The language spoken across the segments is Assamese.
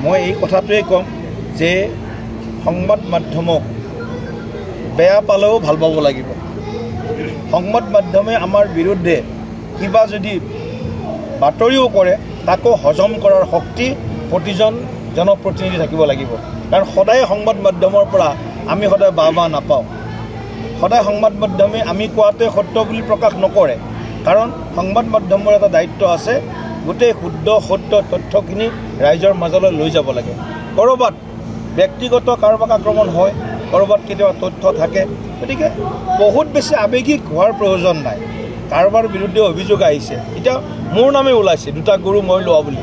মই এই কথাটোৱে ক'ম যে সংবাদ মাধ্যমক বেয়া পালেও ভাল পাব লাগিব। সংবাদ মাধ্যমে আমাৰ বিৰুদ্ধে কিবা যদি বাতৰিও কৰে তাকো হজম কৰাৰ শক্তি প্ৰতিজন জনপ্ৰতিনিধি থাকিব লাগিব। কাৰণ সদায় সংবাদ মাধ্যমৰ পৰা আমি সদায় বাহ নাপাওঁ। সদায় সংবাদ মাধ্যমে আমি কোৱাটোৱে সত্য বুলি প্ৰকাশ নকৰে। কাৰণ সংবাদ মাধ্যমৰ এটা দায়িত্ব আছে, গোটেই শুদ্ধ সত্য তথ্যখিনি ৰাইজৰ মাজলৈ লৈ যাব লাগে। ক'ৰবাত ব্যক্তিগত কাৰোবাক আক্ৰমণ হয়, ক'ৰবাত কেতিয়াবা তথ্য থাকে, গতিকে বহুত বেছি আৱেগিক হোৱাৰ প্ৰয়োজন নাই। কাৰোবাৰ বিৰুদ্ধে অভিযোগ আহিছে, এতিয়া মোৰ নামে ওলাইছে 2টা গৰু মই লোৱা বুলি।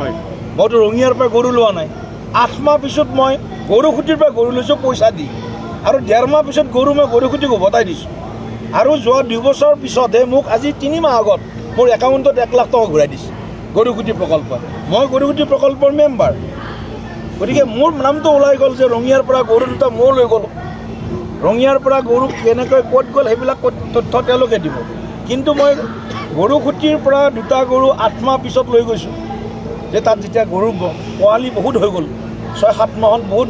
মইতো ৰঙিয়াৰ পৰা গৰু লোৱা নাই। 8 মাহ পিছত মই গৰুখুটিৰ পৰা গৰু লৈছোঁ পইচা দি, আৰু 1.5 মাহ পিছত গৰু মই গৰুখুটিক উভতাই দিছোঁ। আৰু যোৱা 2 বছৰ পিছতহে মোক আজি 3 মাহ আগত মোৰ একাউণ্টত 1 লাখ টকা ঘূৰাই দিছে গৰুখুটি প্ৰকল্পত। মই গৰুখুটি প্ৰকল্পৰ মেম্বাৰ, গতিকে মোৰ নামটো ওলাই গ'ল যে ৰঙিয়াৰ পৰা গৰু 2টা মই লৈ গ'লোঁ। ৰঙিয়াৰ পৰা গৰু কেনেকৈ ক'ত গ'ল সেইবিলাক তথ্য তেওঁলোকে দিব। কিন্তু মই গৰুখুটিৰ পৰা 2টা গৰু 8 মাহ পিছত লৈ গৈছোঁ, যে তাত যেতিয়া গৰু পোৱালি বহুত হৈ গ'ল, 6-7 মাহত বহুত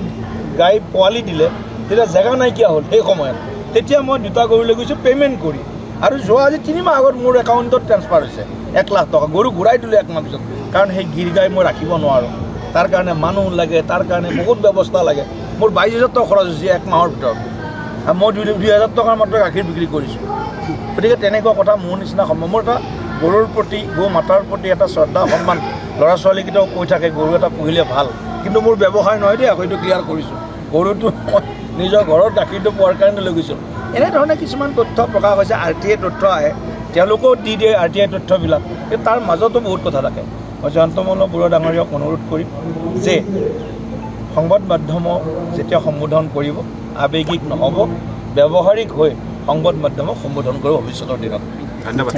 গাই পোৱালি দিলে, তেতিয়া জেগা নাইকিয়া হ'ল সেই সময়ত। তেতিয়া মই 2টা গৰু লৈ গৈছোঁ পে'মেণ্ট কৰি, আৰু যোৱা আজি 3 মাহ আগত মোৰ একাউণ্টত ট্ৰান্সফাৰ হৈছে 1 লাখ টকা। গৰু ঘূৰাই দিলোঁ 1 মাহ পিছত, কাৰণ সেই গিৰ গাই মই ৰাখিব নোৱাৰোঁ। তাৰ কাৰণে মানুহ লাগে, তাৰ কাৰণে বহুত ব্যৱস্থা লাগে। মোৰ 22,000 টকা খৰচ হৈছে 1 মাহৰ ভিতৰত, আৰু মই 2,000 টকাৰ মাত্ৰ গাখীৰ বিক্ৰী কৰিছোঁ। গতিকে তেনেকুৱা কথা মোৰ নিচিনা মোৰ এটা গৰুৰ প্ৰতি, গৌ মাতাৰ প্ৰতি এটা শ্ৰদ্ধা সন্মান। ল'ৰা ছোৱালীকেইটাও কৈ থাকে গৰু এটা পুহিলে ভাল, কিন্তু মোৰ ব্যৱসায় নহয় দেই, আকৌ এইটো ক্লিয়াৰ কৰিছোঁ। গৰুটো মই নিজৰ ঘৰত গাখীৰটো পোৱাৰ কাৰণে লৈ গৈছোঁ। এনেধৰণে কিছুমান তথ্য প্ৰকাশ হৈছে। RTI তথ্য আহে, তেওঁলোকেও দি দিয়ে RTI তথ্যবিলাক, কিন্তু তাৰ মাজতো বহুত কথা থাকে। মই জয়ন্ত মল্ল বৰুৱা ডাঙৰীয়াক অনুৰোধ কৰিম যে সংবাদ মাধ্যমক যেতিয়া সম্বোধন কৰিব আৱেগিক নহ'ব, ব্যৱহাৰিক হৈ সংবাদ মাধ্যমক সম্বোধন কৰিব ভৱিষ্যতৰ দিনত। ধন্যবাদ।